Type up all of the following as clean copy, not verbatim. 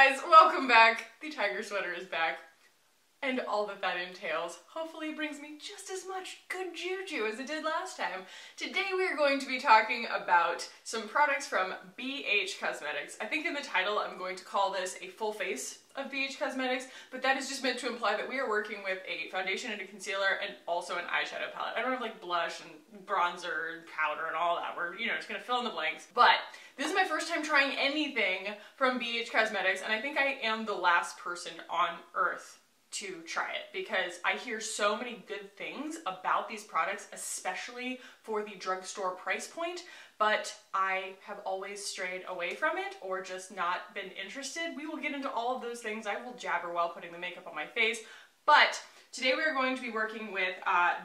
guys, welcome back. The tiger sweater is back. And all that that entails. Hopefully it brings me just as much good juju as it did last time. Today we are going to be talking about some products from BH Cosmetics. I think in the title I'm going to call this a full face of BH Cosmetics, but that is just meant to imply that we are working with a foundation and a concealer and also an eyeshadow palette. I don't have like blush and bronzer and powder and all that. We're, just gonna fill in the blanks. But this is my first time trying anything from BH Cosmetics, and I think I am the last person on earth to try it because I hear so many good things about these products, especially for the drugstore price point, but I have always strayed away from it or just not been interested. We will get into all of those things. I will jabber while putting the makeup on my face, but today we are going to be working with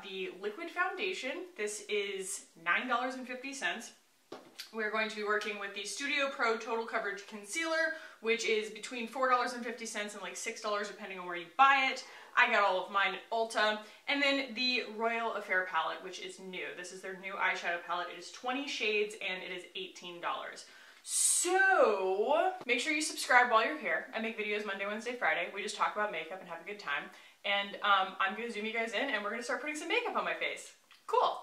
the liquid foundation. This is $9.50. We're going to be working with the Studio Pro Total Coverage Concealer, which is between $4.50 and like $6 depending on where you buy it. I got all of mine at Ulta. And then the Royal Affair palette, which is new. This is their new eyeshadow palette. It is 20 shades and it is $18. So make sure you subscribe while you're here. I make videos Monday, Wednesday, Friday. We just talk about makeup and have a good time. And I'm going to zoom you guys in and we're going to start putting some makeup on my face. Cool.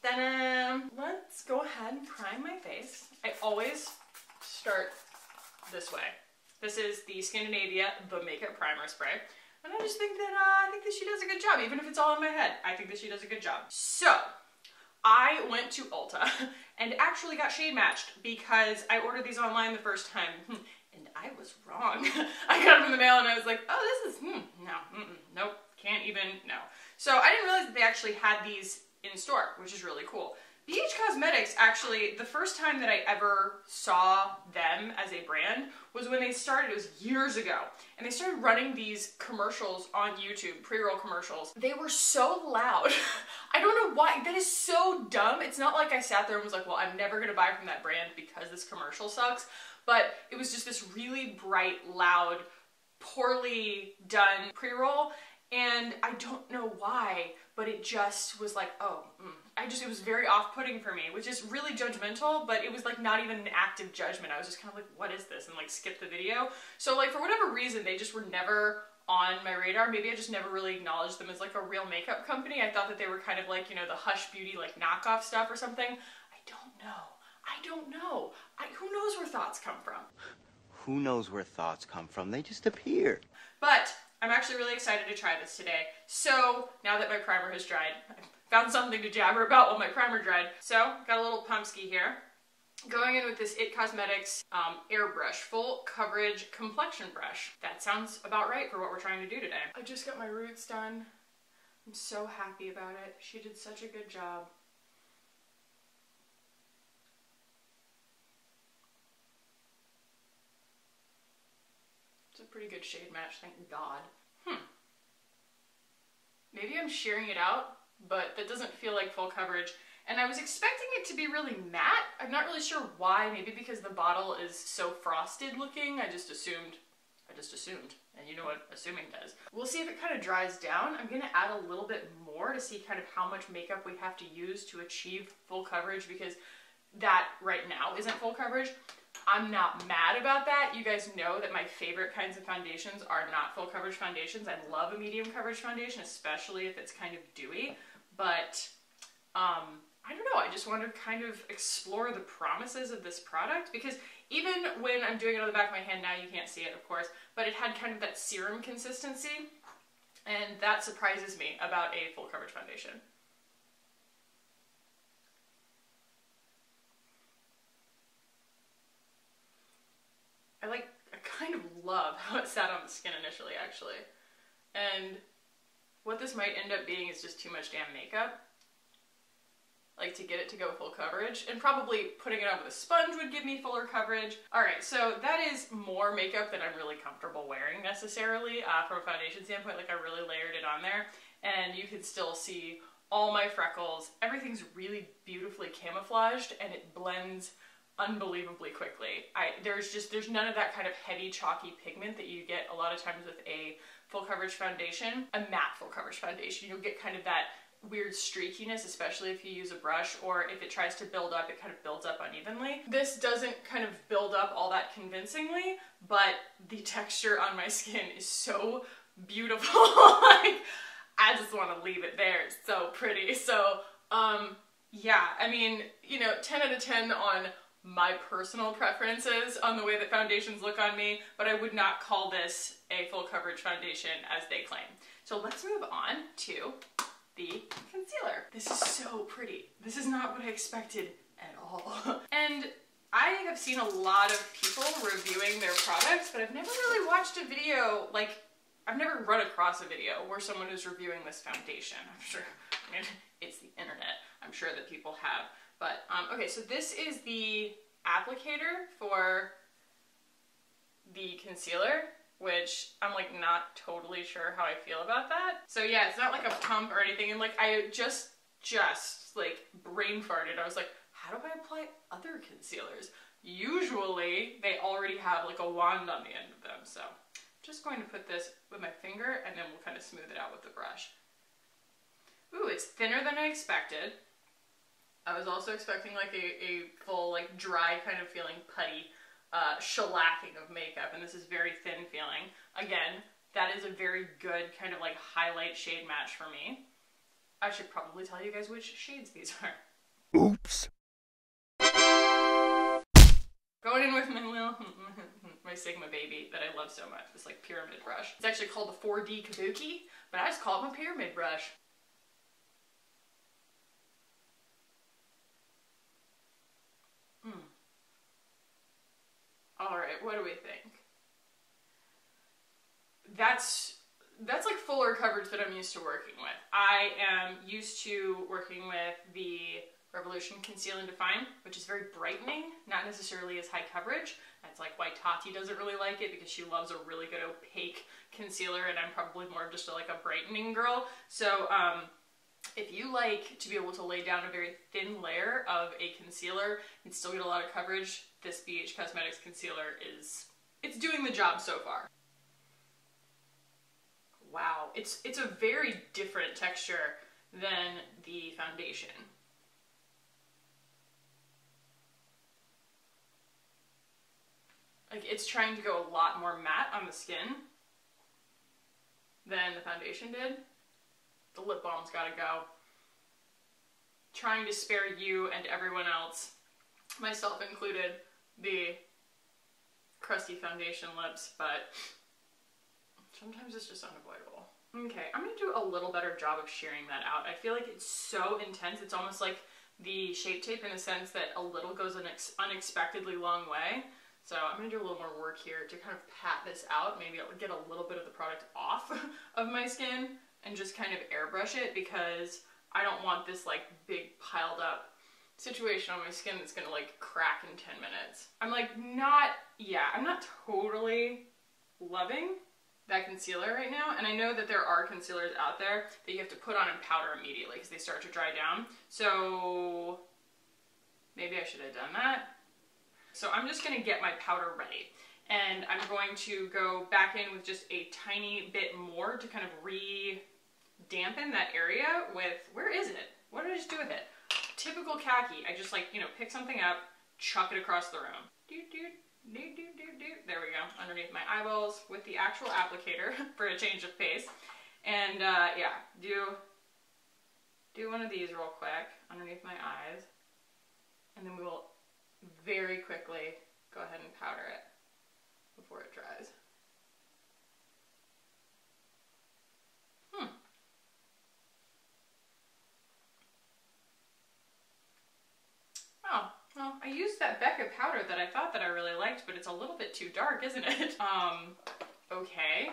Ta-da! Let's go ahead and prime my face. I always start this way. This is the Scandinavia The Makeup Primer Spray. And I just think that, she does a good job, even if it's all in my head. I think that she does a good job. So, I went to Ulta and actually got shade matched because I ordered these online the first time. And I was wrong. I got them in the mail and I was like, oh, this is, nope, can't even, no. So I didn't realize that they actually had these in store, which is really cool. BH Cosmetics, actually, the first time that I ever saw them as a brand was when they started, it was years ago, and they started running these commercials on YouTube, pre-roll commercials. They were so loud. I don't know why, that is so dumb. It's not like I sat there and was like, well, I'm never gonna buy from that brand because this commercial sucks, but it was just this really bright, loud, poorly done pre-roll, and I don't know why, but it just was like, it was very off-putting for me, which is really judgmental, but it was like not even an active judgment. I was just kind of like, what is this? And like skipped the video. So like for whatever reason, they just were never on my radar. Maybe I just never really acknowledged them as like a real makeup company. I thought that they were kind of like, the Hush Beauty like knockoff stuff or something. I don't know. Who knows where thoughts come from? Who knows where thoughts come from? They just appear. But I'm actually really excited to try this today. So now that my primer has dried, I found something to jabber about while my primer dried. So got a little pumpski here. Going in with this IT Cosmetics airbrush, full coverage complexion brush. That sounds about right for what we're trying to do today. I just got my roots done. I'm so happy about it. She did such a good job. It's a pretty good shade match, thank God. Maybe I'm shearing it out, but that doesn't feel like full coverage. And I was expecting it to be really matte. I'm not really sure why. Maybe because the bottle is so frosted looking. I just assumed. And you know what assuming does. We'll see if it kind of dries down. I'm gonna add a little bit more to see kind of how much makeup we have to use to achieve full coverage, because that right now isn't full coverage. I'm not mad about that. You guys know that my favorite kinds of foundations are not full coverage foundations. I love a medium coverage foundation, especially if it's kind of dewy. But I don't know, I just want to kind of explore the promises of this product, because even when I'm doing it on the back of my hand now, you can't see it of course, but it had kind of that serum consistency, and that surprises me about a full coverage foundation. I kind of love how it sat on the skin initially, actually. And what this might end up being is just too much damn makeup. Like to get it to go full coverage, and probably putting it on with a sponge would give me fuller coverage. Alright, so that is more makeup than I'm really comfortable wearing necessarily from a foundation standpoint. Like I really layered it on there, and you can still see all my freckles. Everything's really beautifully camouflaged and it blends unbelievably quickly. There's none of that kind of heavy chalky pigment that you get a lot of times with a full coverage foundation. A matte full coverage foundation, you'll get kind of that weird streakiness, especially if you use a brush, or if it tries to build up, it kind of builds up unevenly. This doesn't kind of build up all that convincingly, but the texture on my skin is so beautiful. Like, I just want to leave it there. It's so pretty. So, yeah, I mean, you know, 10 out of 10 on my personal preferences on the way that foundations look on me, but I would not call this a full coverage foundation as they claim. So let's move on to the concealer. This is so pretty. This is not what I expected at all. And I have seen a lot of people reviewing their products, but I've never really watched a video, like, I've never run across a video where someone is reviewing this foundation. I'm sure, I mean, it's the internet. I'm sure that people have. But, okay, so this is the applicator for the concealer, which I'm like not totally sure how I feel about that. So yeah, it's not like a pump or anything. And like, I just like brain farted. I was like, how do I apply other concealers? Usually they already have like a wand on the end of them. So I'm just going to put this with my finger and then we'll kind of smooth it out with the brush. Ooh, it's thinner than I expected. I was also expecting like a full like dry kind of feeling putty shellacking of makeup, and this is very thin feeling. Again, that is a very good kind of like highlight shade match for me. I should probably tell you guys which shades these are. Oops. Going in with my little, my Sigma baby that I love so much, this like pyramid brush. It's actually called the 4D Kabuki, but I just call it my pyramid brush. All right, what do we think? That's like fuller coverage that I'm used to working with. I am used to working with the Revolution Conceal and Define, which is very brightening, not necessarily as high coverage. That's like why Tati doesn't really like it, because she loves a really good opaque concealer, and I'm probably more of just like a brightening girl. So if you like to be able to lay down a very thin layer of a concealer and still get a lot of coverage, this BH Cosmetics concealer it's doing the job so far. Wow, it's a very different texture than the foundation. Like, it's trying to go a lot more matte on the skin than the foundation did. The lip balm's gotta go. Trying to spare you and everyone else, myself included, the crusty foundation lips, but sometimes it's just unavoidable. Okay, I'm gonna do a little better job of shearing that out. I feel like it's so intense. It's almost like the Shape Tape in the sense that a little goes an unexpectedly long way. So I'm gonna do a little more work here to kind of pat this out. Maybe I'll get a little bit of the product off of my skin and just kind of airbrush it, because I don't want this like big piled up situation on my skin that's gonna like crack in 10 minutes. I'm like I'm not totally loving that concealer right now, and I know that there are concealers out there that you have to put on and powder immediately because they start to dry down. So maybe I should have done that. So I'm just gonna get my powder ready, and I'm going to go back in with just a tiny bit more to kind of re-dampen that area with, where is it? What did I just do with it? Typical khaki. I just like, you know, pick something up, chuck it across the room. There we go, underneath my eyeballs with the actual applicator for a change of pace. And yeah, do one of these real quick underneath my eyes, and then we will very quickly go ahead and powder it before it dries. Oh, well, I used that Becca powder that I thought that I really liked, but it's a little bit too dark, isn't it? Okay.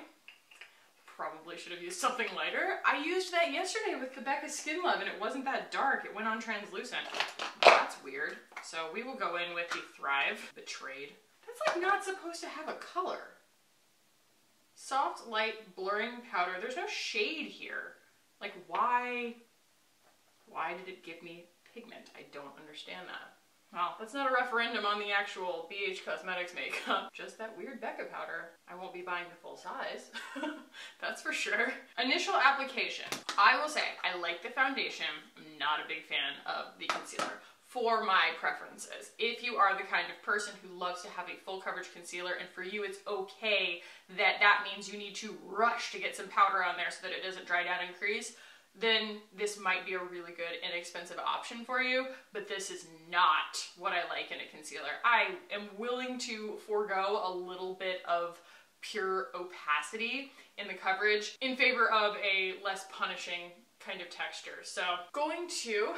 Probably should have used something lighter. I used that yesterday with the Becca Skin Love, and it wasn't that dark. It went on translucent. That's weird. So we will go in with the Thrive Betrayed. That's like not supposed to have a color. Soft, light, blurring powder. There's no shade here. Like, why did it give me pigment? I don't understand that. Well, that's not a referendum on the actual BH Cosmetics makeup. Just that weird Becca powder. I won't be buying the full size. That's for sure. Initial application. I will say, I like the foundation. I'm not a big fan of the concealer for my preferences. If you are the kind of person who loves to have a full coverage concealer, and for you it's okay that that means you need to rush to get some powder on there so that it doesn't dry down and crease, then this might be a really good inexpensive option for you, but this is not what I like in a concealer. I am willing to forego a little bit of pure opacity in the coverage in favor of a less punishing kind of texture. So going to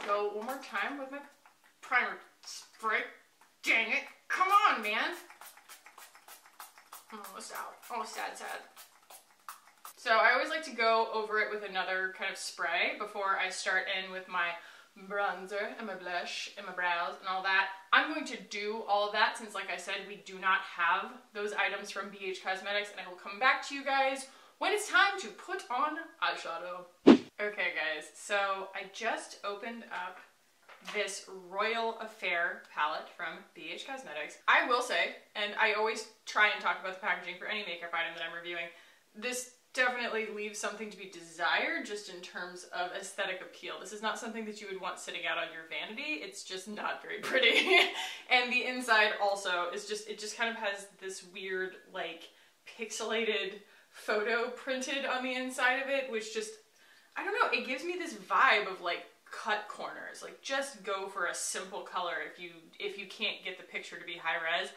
go one more time with my primer spray. Dang it, come on, man. I'm almost out. Oh, sad. So I always like to go over it with another kind of spray before I start in with my bronzer and my blush and my brows and all that. I'm going to do all of that since, like I said, we do not have those items from BH Cosmetics, and I will come back to you guys when it's time to put on eyeshadow. Okay guys, so I just opened up this Royal Affair palette from BH Cosmetics. I will say, and I always try and talk about the packaging for any makeup item that I'm reviewing, this definitely leaves something to be desired just in terms of aesthetic appeal. This is not something that you would want sitting out on your vanity. It's just not very pretty. And the inside also is just, it just kind of has this weird, like, pixelated photo printed on the inside of it, which just, I don't know, it gives me this vibe of like cut corners. Like, just go for a simple color if you can't get the picture to be high res.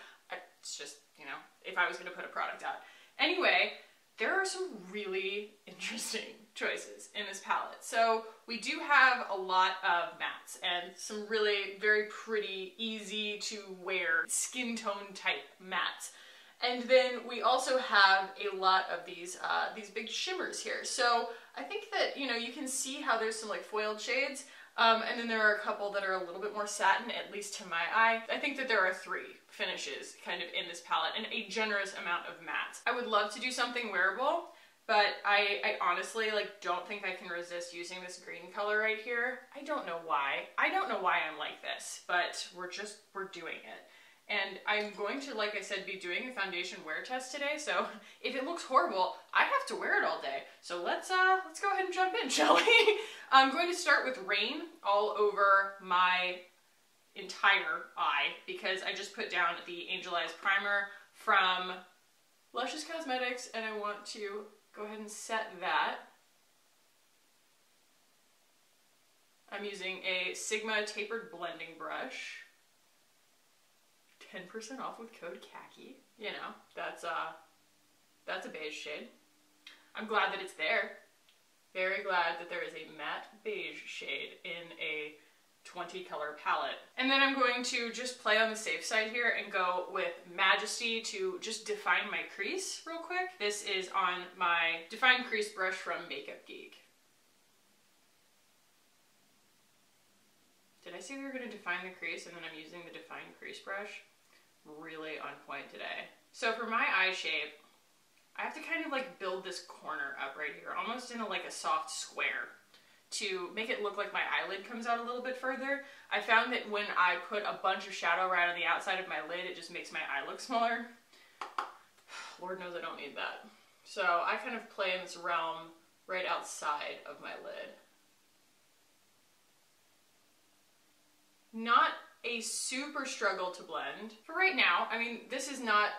It's just, you know, if I was gonna put a product out. Anyway, there are some really interesting choices in this palette. So we do have a lot of mattes and some really very pretty, easy to wear skin tone type mattes. And then we also have a lot of these big shimmers here. So I think that, you know, you can see how there's some like foiled shades, and then there are a couple that are a little bit more satin, at least to my eye. I think that there are 3 finishes kind of in this palette and a generous amount of mattes. I would love to do something wearable, but I honestly like don't think I can resist using this green color right here. I don't know why. I don't know why I'm like this, but we're doing it. And I'm going to, like I said, be doing a foundation wear test today, so if it looks horrible, I have to wear it all day. So let's go ahead and jump in, shall we? I'm going to start with Rain all over my entire eye because I just put down the Angel Eyes primer from Luscious Cosmetics, and I want to go ahead and set that. I'm using a Sigma tapered blending brush. 10% off with code khaki. You know, that's a beige shade. I'm glad that it's there. Very glad that there is a matte beige shade in a 20 color palette. And then I'm going to just play on the safe side here and go with Majesty to just define my crease real quick. This is on my Define Crease brush from Makeup Geek. Did I say we were going to define the crease and then I'm using the Define Crease brush? Really on point today. So for my eye shape, I have to kind of like build this corner up right here, almost in like a soft square to make it look like my eyelid comes out a little bit further. I found that when I put a bunch of shadow right on the outside of my lid, it just makes my eye look smaller. Lord knows I don't need that. So I kind of play in this realm right outside of my lid. Not a super struggle to blend. For right now, I mean, this is not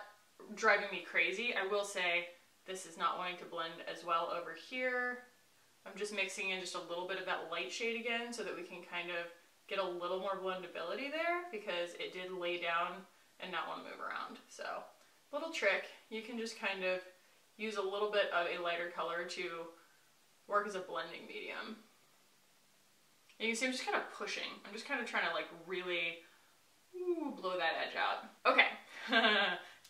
driving me crazy. I will say this is not wanting to blend as well over here. I'm just mixing in just a little bit of that light shade again so that we can kind of get a little more blendability there because it did lay down and not want to move around. So, little trick, you can just kind of use a little bit of a lighter color to work as a blending medium. And you can see I'm just kind of pushing. I'm just kind of trying to like really blow that edge out. Okay,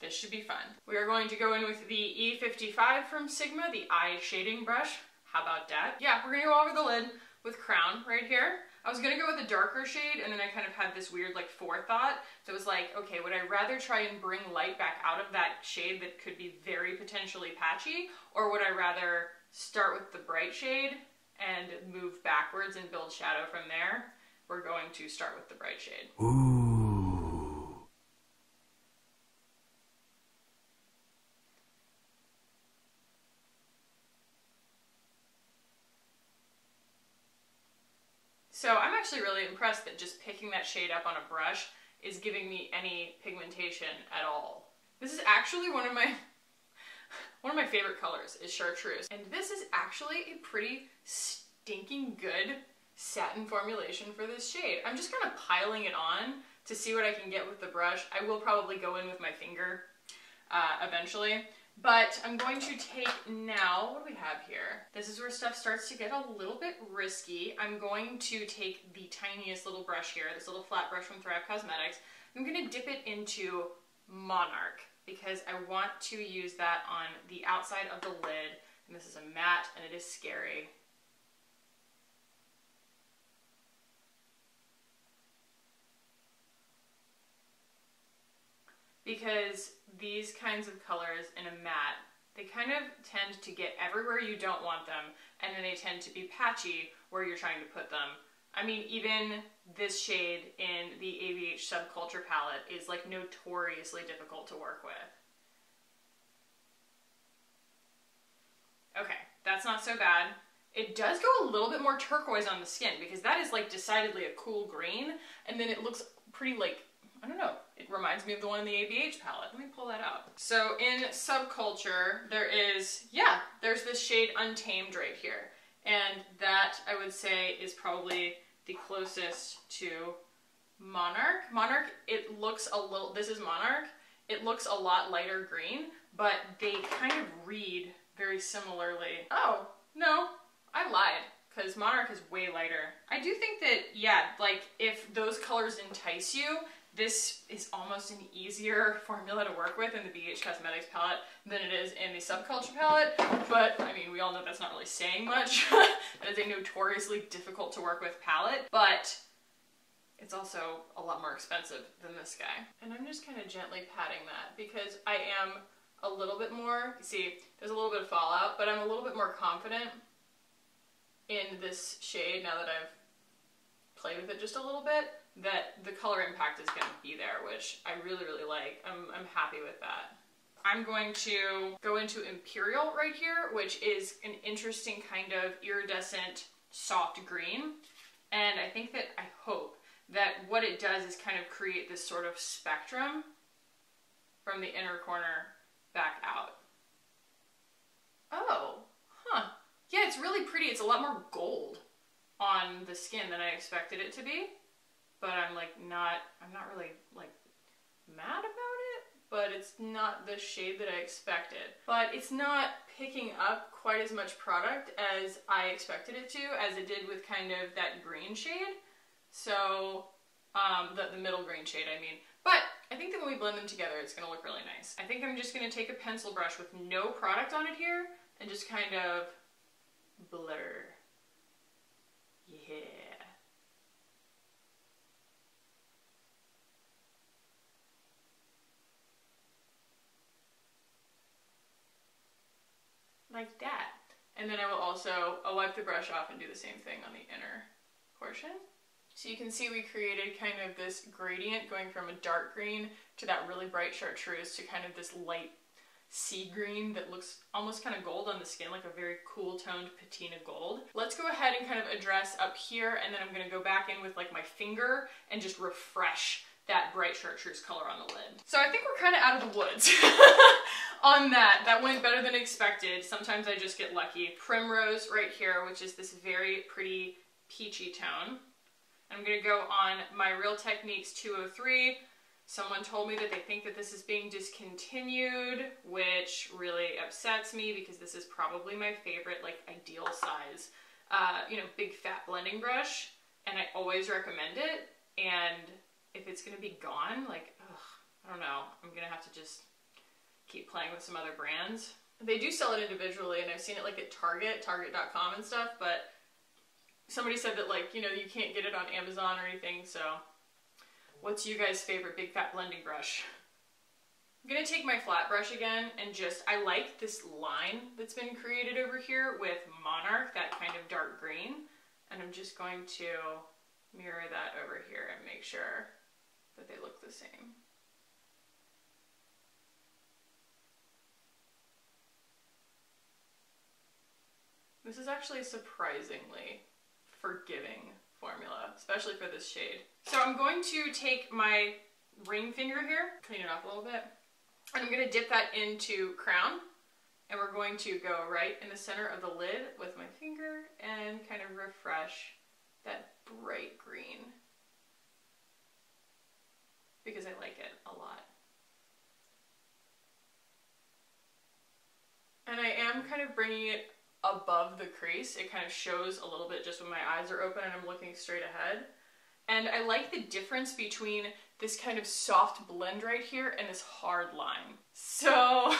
this should be fun. We are going to go in with the E55 from Sigma, the eye shading brush. How about that? Yeah, we're gonna go over the lid with Crown right here. I was gonna go with a darker shade and then I kind of had this weird like forethought. So it was like, okay, would I rather try and bring light back out of that shade that could be very potentially patchy, or would I rather start with the bright shade and move backwards and build shadow from there? we're going to start with the bright shade. Ooh. So I'm actually really impressed that just picking that shade up on a brush is giving me any pigmentation at all. This is actually one of my favorite colors is chartreuse. And this is actually a pretty stinking good satin formulation for this shade. I'm just kind of piling it on to see what I can get with the brush. I will probably go in with my finger eventually. But I'm going to take now, what do we have here? This is where stuff starts to get a little bit risky. I'm going to take the tiniest little brush here, this little flat brush from Thrive Cosmetics. I'm going to dip it into Monarch because I want to use that on the outside of the lid. And this is a matte and it is scary. Because these kinds of colors in a matte, they kind of tend to get everywhere you don't want them, and then they tend to be patchy where you're trying to put them. I mean, even this shade in the ABH Subculture palette is like notoriously difficult to work with. Okay, that's not so bad. It does go a little bit more turquoise on the skin because that is like decidedly a cool green, and then it looks pretty like, I don't know, it reminds me of the one in the ABH palette. Let me pull that out. So in Subculture, there is, yeah, there's this shade Untamed right here. And that, I would say, is probably the closest to Monarch. Monarch, it looks a little, this is Monarch, it looks a lot lighter green, but they kind of read very similarly. Oh, no, I lied, because Monarch is way lighter. I do think that, yeah, like, if those colors entice you, this is almost an easier formula to work with in the BH Cosmetics palette than it is in the Subculture palette, but I mean, we all know that's not really saying much. That is a notoriously difficult to work with palette, but it's also a lot more expensive than this guy. And I'm just kind of gently patting that because I am a little bit more, see, there's a little bit of fallout, but I'm a little bit more confident in this shade now that I've played with it just a little bit, that the color impact is going to be there, which I really, really like. I'm happy with that. I'm going to go into Imperial right here, which is an interesting kind of iridescent soft green. And I think that, I hope that what it does is kind of create this sort of spectrum from the inner corner back out. Oh, huh. Yeah, it's really pretty. It's a lot more gold on the skin than I expected it to be. But I'm not really like mad about it, but it's not the shade that I expected. But it's not picking up quite as much product as I expected it to, as it did with kind of that green shade. So, the middle green shade, I mean. But I think that when we blend them together, it's gonna look really nice. I think I'm just gonna take a pencil brush with no product on it here and just kind of blur. Yeah. Like that. And then I will also, I'll wipe the brush off and do the same thing on the inner portion. So you can see we created kind of this gradient going from a dark green to that really bright chartreuse to kind of this light sea green that looks almost kind of gold on the skin, like a very cool toned patina gold. Let's go ahead and kind of address up here, and then I'm going to go back in with like my finger and just refresh that bright chartreuse color on the lid. So I think we're kind of out of the woods on that. That went better than expected. Sometimes I just get lucky. Primrose right here, which is this very pretty peachy tone. I'm going to go on my Real Techniques 203. Someone told me that they think that this is being discontinued, which really upsets me because this is probably my favorite, like, ideal size, you know, big fat blending brush, and I always recommend it. And if it's going to be gone, like, ugh, I don't know, I'm going to have to just keep playing with some other brands. They do sell it individually, and I've seen it like at Target, Target.com and stuff, but somebody said that, like, you know, you can't get it on Amazon or anything, so what's you guys' favorite big fat blending brush? I'm gonna take my flat brush again and just, I like this line that's been created over here with Monarch, that kind of dark green, and I'm just going to mirror that over here and make sure that they look the same. This is actually a surprisingly forgiving formula, especially for this shade. So I'm going to take my ring finger here, clean it up a little bit, and I'm going to dip that into Crown, and we're going to go right in the center of the lid with my finger and kind of refresh that bright green, because I like it a lot. And I am kind of bringing it above the crease. It kind of shows a little bit just when my eyes are open and I'm looking straight ahead. And I like the difference between this kind of soft blend right here and this hard line. So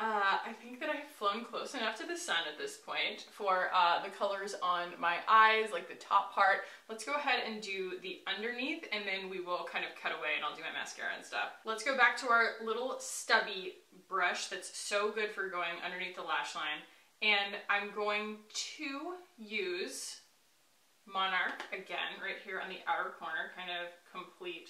I think that I've flown close enough to the sun at this point for the colors on my eyes, like the top part. Let's go ahead and do the underneath, and then we will kind of cut away and I'll do my mascara and stuff. Let's go back to our little stubby brush that's so good for going underneath the lash line. And I'm going to use Monarch again right here on the outer corner, kind of complete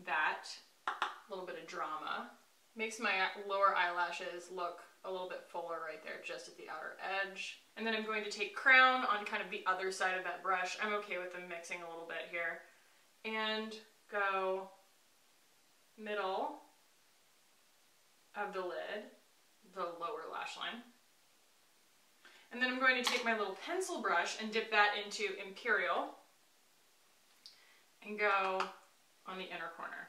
that. A little bit of drama. Makes my lower eyelashes look a little bit fuller right there, just at the outer edge. And then I'm going to take Crown on kind of the other side of that brush. I'm okay with them mixing a little bit here. And go middle of the lid, the lower lash line. And then I'm going to take my little pencil brush and dip that into Imperial and go on the inner corner.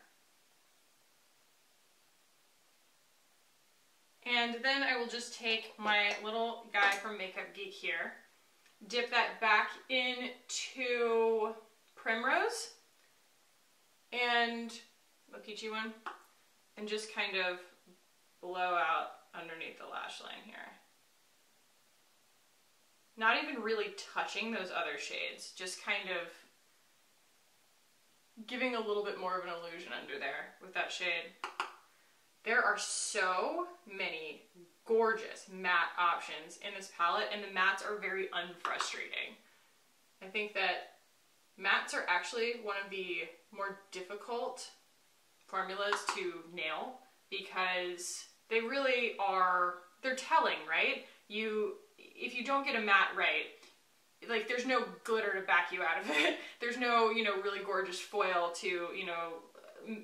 And then I will just take my little guy from Makeup Geek here, dip that back into Primrose and the peachy one, and just kind of blow out underneath the lash line here. Not even really touching those other shades, just kind of giving a little bit more of an illusion under there with that shade. There are so many gorgeous matte options in this palette, and the mattes are very unfrustrating. I think that mattes are actually one of the more difficult formulas to nail because they really are, they're telling, right? If you don't get a matte right, like there's no glitter to back you out of it. There's no, you know, really gorgeous foil to, you know,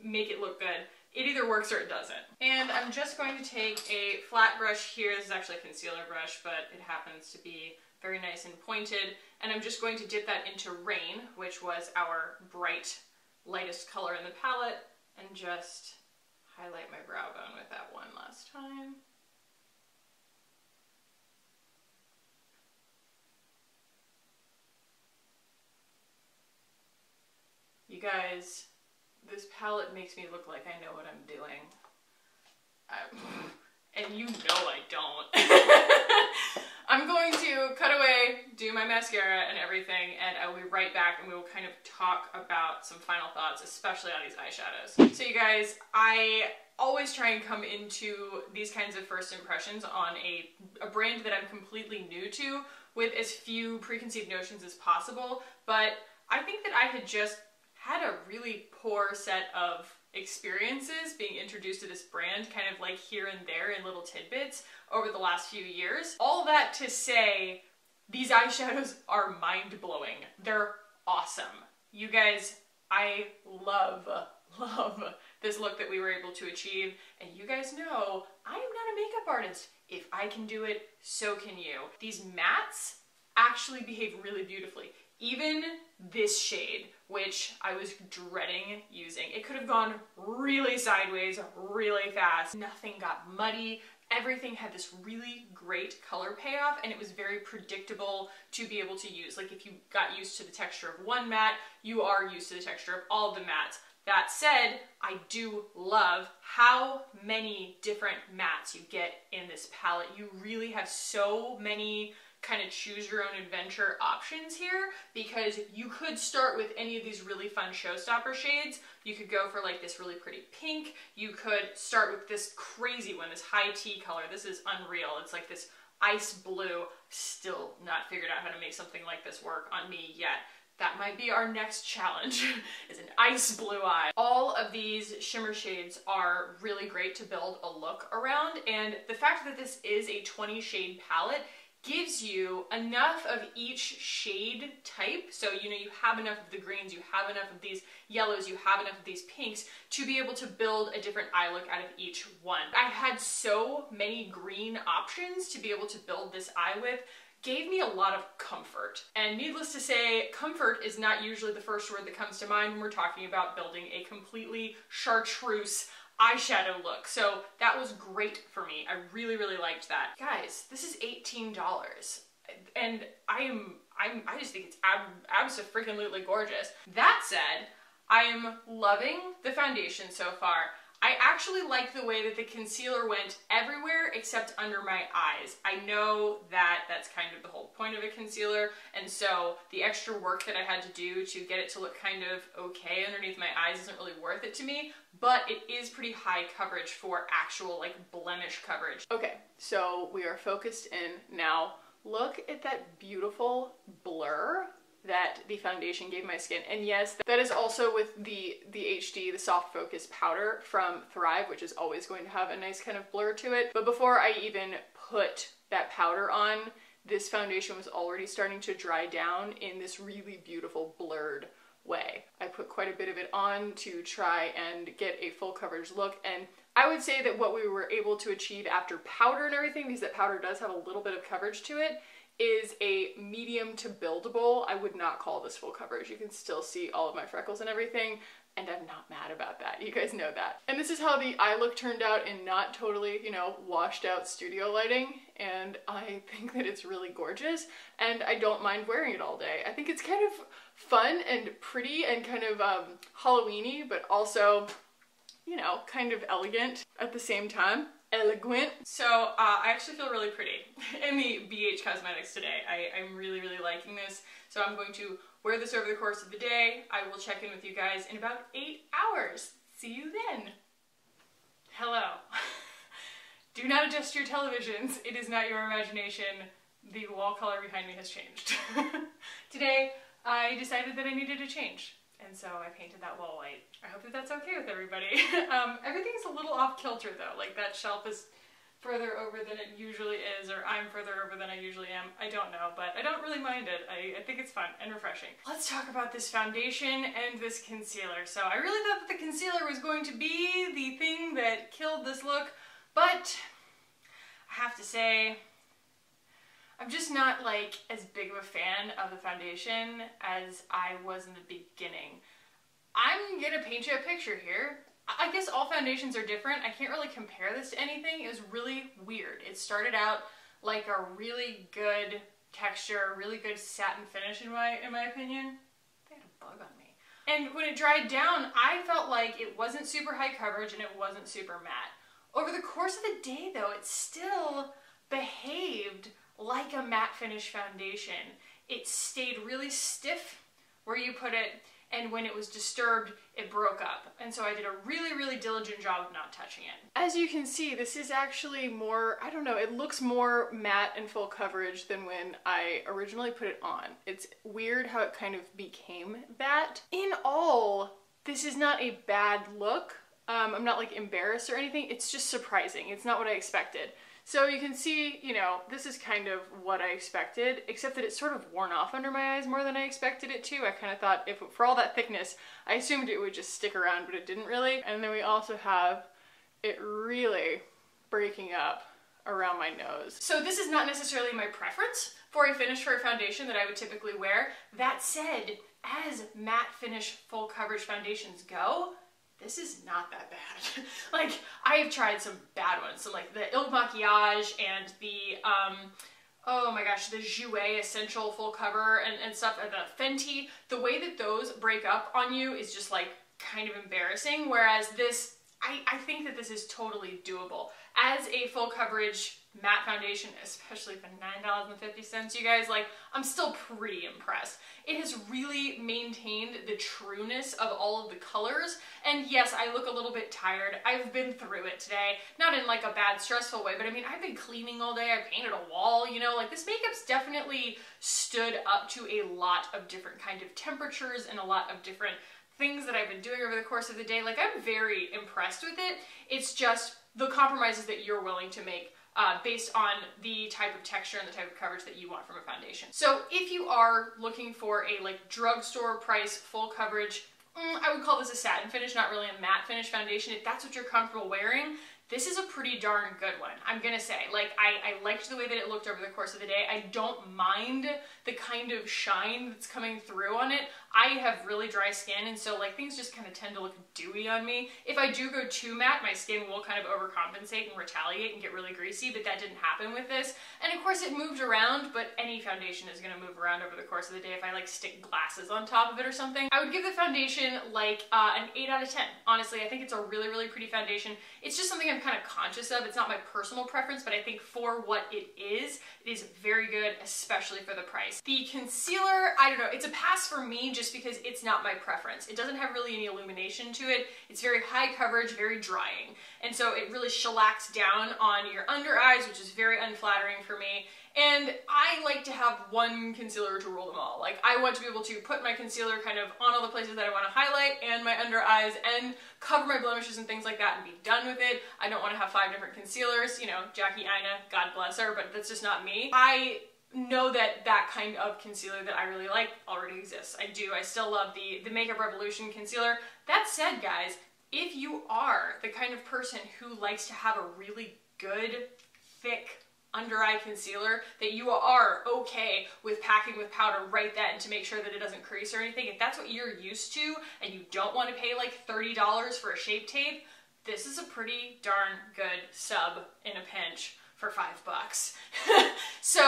make it look good. It either works or it doesn't. And I'm just going to take a flat brush here. This is actually a concealer brush, but it happens to be very nice and pointed. And I'm just going to dip that into Rain, which was our bright, lightest color in the palette, and just highlight my brow bone with that one last time. You guys, this palette makes me look like I know what I'm doing. And you know I don't. I'm going to cut away, do my mascara and everything, and I will be right back and we will kind of talk about some final thoughts, especially on these eyeshadows. So you guys, I always try and come into these kinds of first impressions on a brand that I'm completely new to with as few preconceived notions as possible, but I think that I had just had a really poor set of experiences being introduced to this brand, kind of like here and there in little tidbits over the last few years. All that to say, these eyeshadows are mind-blowing. They're awesome. You guys, I love this look that we were able to achieve, and you guys know I am not a makeup artist. If I can do it, so can you. These mattes actually behave really beautifully. Even this shade, which I was dreading using. It could have gone really sideways, really fast. Nothing got muddy. Everything had this really great color payoff, and it was very predictable to be able to use. Like if you got used to the texture of one matte, you are used to the texture of all of the mattes. That said, I do love how many different mattes you get in this palette. You really have so many kind of choose your own adventure options here, because you could start with any of these really fun showstopper shades. You could go for like this really pretty pink. You could start with this crazy one, this high tea color. This is unreal. It's like this ice blue. Still not figured out how to make something like this work on me yet. That might be our next challenge, is an ice blue eye. All of these shimmer shades are really great to build a look around, and the fact that this is a 20 shade palette gives you enough of each shade type. So, you know, you have enough of the greens, you have enough of these yellows, you have enough of these pinks to be able to build a different eye look out of each one. I had so many green options to be able to build this eye with, gave me a lot of comfort. And needless to say, comfort is not usually the first word that comes to mind when we're talking about building a completely chartreuse eyeshadow look. So that was great for me. I really, really liked that. Guys, this is $18. And I just think it's abso-freaking-lutely gorgeous. That said, I am loving the foundation so far. I actually like the way that the concealer went everywhere except under my eyes. I know that that's kind of the whole point of a concealer, and so the extra work that I had to do to get it to look kind of okay underneath my eyes isn't really worth it to me, but it is pretty high coverage for actual like blemish coverage. Okay, so we are focused in now. Look at that beautiful blur that the foundation gave my skin. And yes, that is also with the HD, the soft focus powder from Thrive, which is always going to have a nice kind of blur to it. But before I even put that powder on, this foundation was already starting to dry down in this really beautiful blurred way. I put quite a bit of it on to try and get a full coverage look, and I would say that what we were able to achieve after powder and everything, because that powder does have a little bit of coverage to it, is a medium to buildable. I would not call this full coverage. You can still see all of my freckles and everything, and I'm not mad about that. You guys know that. And this is how the eye look turned out in not totally, you know, washed out studio lighting, and I think that it's really gorgeous, and I don't mind wearing it all day. I think it's kind of fun and pretty and kind of Halloween-y, but also, you know, kind of elegant at the same time. Elegant. So I actually feel really pretty in the BH Cosmetics today. I'm really, really liking this. So I'm going to wear this over the course of the day. I will check in with you guys in about 8 hours. See you then. Hello. Do not adjust your televisions. It is not your imagination. The wall color behind me has changed. Today, I decided that I needed a change. And so I painted that wall white. I hope that that's okay with everybody. Everything's a little off kilter though. Like that shelf is further over than it usually is, or I'm further over than I usually am. I don't know, but I don't really mind it. I think it's fun and refreshing. Let's talk about this foundation and this concealer. So I really thought that the concealer was going to be the thing that killed this look, but I have to say, I'm just not like as big of a fan of the foundation as I was in the beginning. I'm gonna paint you a picture here. I guess all foundations are different. I can't really compare this to anything. It was really weird. It started out like a really good texture, really good satin finish in my opinion. They had a bug on me. And when it dried down, I felt like it wasn't super high coverage and it wasn't super matte. Over the course of the day though, it still behaved like a matte finish foundation. It stayed really stiff where you put it, and when it was disturbed, it broke up. And so I did a really, really diligent job of not touching it. As you can see, this is actually more, I don't know, it looks more matte and full coverage than when I originally put it on. It's weird how it kind of became that. In all, this is not a bad look. I'm not like embarrassed or anything. It's just surprising. It's not what I expected. So you can see, you know, this is kind of what I expected, except that it's sort of worn off under my eyes more than I expected it to. I kind of thought if for all that thickness, I assumed it would just stick around, but it didn't really. And then we also have it really breaking up around my nose. So this is not necessarily my preference for a finish for a foundation that I would typically wear. That said, as matte finish full coverage foundations go, this is not that bad. Like, I have tried some bad ones. So like the Il Maquillage and the, oh my gosh, the Jouer Essential Full Cover and stuff, the Fenty. The way that those break up on you is just like kind of embarrassing. Whereas this, I think that this is totally doable. As a full coverage matte foundation, especially for $9.50, you guys, like, I'm still pretty impressed. It has really maintained the trueness of all of the colors, and yes, I look a little bit tired. I've been through it today, not in like a bad, stressful way, but I mean, I've been cleaning all day, I painted a wall, you know, like this makeup's definitely stood up to a lot of different kind of temperatures and a lot of different things that I've been doing over the course of the day. Like, I'm very impressed with it. It's just the compromises that you're willing to make based on the type of texture and the type of coverage that you want from a foundation. So if you are looking for a like drugstore price full coverage, I would call this a satin finish, not really a matte finish foundation. If that's what you're comfortable wearing, this is a pretty darn good one, I'm gonna say. Like, I liked the way that it looked over the course of the day. I don't mind the kind of shine that's coming through on it. I have really dry skin, and so like things just kind of tend to look dewy on me. If I do go too matte, my skin will kind of overcompensate and retaliate and get really greasy, but that didn't happen with this. And of course it moved around, but any foundation is gonna move around over the course of the day if I like stick glasses on top of it or something. I would give the foundation like an 8 out of 10. Honestly, I think it's a really, really pretty foundation. It's just something I'm kind of conscious of. It's not my personal preference, but I think for what it is very good, especially for the price. The concealer, I don't know, it's a pass for me just because it's not my preference. It doesn't have really any illumination to it. It's very high coverage, very drying. And so it really shellacks down on your under eyes, which is very unflattering for me. And I like to have one concealer to rule them all. Like, I want to be able to put my concealer kind of on all the places that I want to highlight and my under eyes and cover my blemishes and things like that and be done with it. I don't want to have 5 different concealers. You know, Jackie Ina, God bless her, but that's just not me. I know that that kind of concealer that I really like already exists. I do. I still love the Makeup Revolution concealer. That said, guys, if you are the kind of person who likes to have a really good, thick under eye concealer, that you are okay with packing with powder right then to make sure that it doesn't crease or anything, if that's what you're used to and you don't want to pay like $30 for a Shape Tape, this is a pretty darn good sub in a pinch for $5. So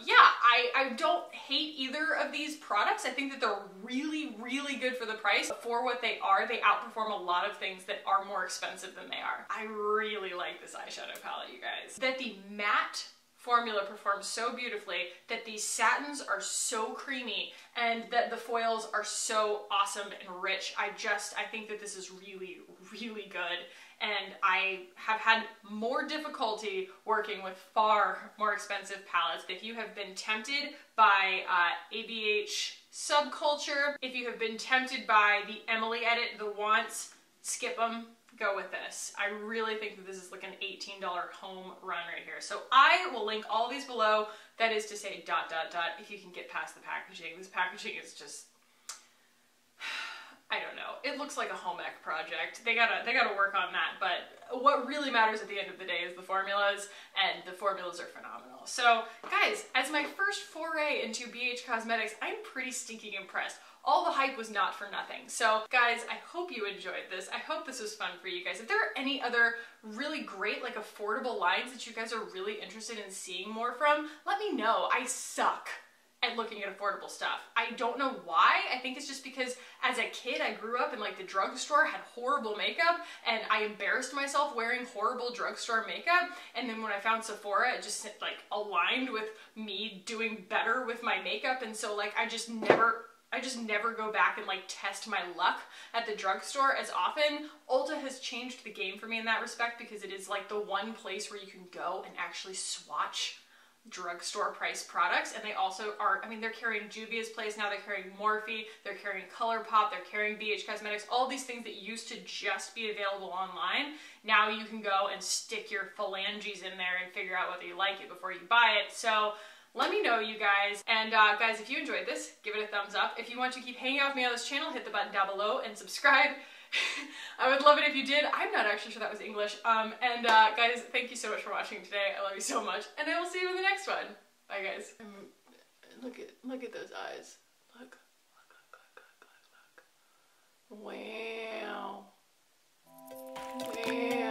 yeah, I don't hate either of these products. I think that they're really, really good for the price. For what they are, they outperform a lot of things that are more expensive than they are. I really like this eyeshadow palette, you guys. That the matte formula performs so beautifully, that these satins are so creamy, and that the foils are so awesome and rich. I think that this is really, really good. And I have had more difficulty working with far more expensive palettes. If you have been tempted by ABH subculture, if you have been tempted by the Emily edit, the Wants, skip them, go with this. I really think that this is like an $18 home run right here. So I will link all of these below. That is to say ... if you can get past the packaging. This packaging is just, I don't know. It looks like a home ec project. They gotta work on that, but what really matters at the end of the day is the formulas, and the formulas are phenomenal. So guys, as my first foray into BH Cosmetics, I'm pretty stinking impressed. All the hype was not for nothing. So guys, I hope you enjoyed this. I hope this was fun for you guys. If there are any other really great, like, affordable lines that you guys are really interested in seeing more from, let me know. I suck at looking at affordable stuff. I don't know why. I think it's just because as a kid I grew up in like the drugstore, had horrible makeup, and I embarrassed myself wearing horrible drugstore makeup, and then when I found Sephora, it just like aligned with me doing better with my makeup, and so like I just never go back and like test my luck at the drugstore as often. Ulta has changed the game for me in that respect, because it is like the one place where you can go and actually swatch drugstore price products. And they also are, I mean, they're carrying Juvia's Place now, they're carrying Morphe, they're carrying ColourPop, they're carrying BH Cosmetics, all these things that used to just be available online. Now you can go and stick your phalanges in there and figure out whether you like it before you buy it. So let me know, you guys. And guys, if you enjoyed this, give it a thumbs up. If you want to keep hanging out with me on this channel, hit the button down below and subscribe. I would love it if you did. I'm not actually sure that was English. Guys, thank you so much for watching today. I love you so much, and I will see you in the next one. Bye, guys. Look at those eyes. Look. Wow. Wow.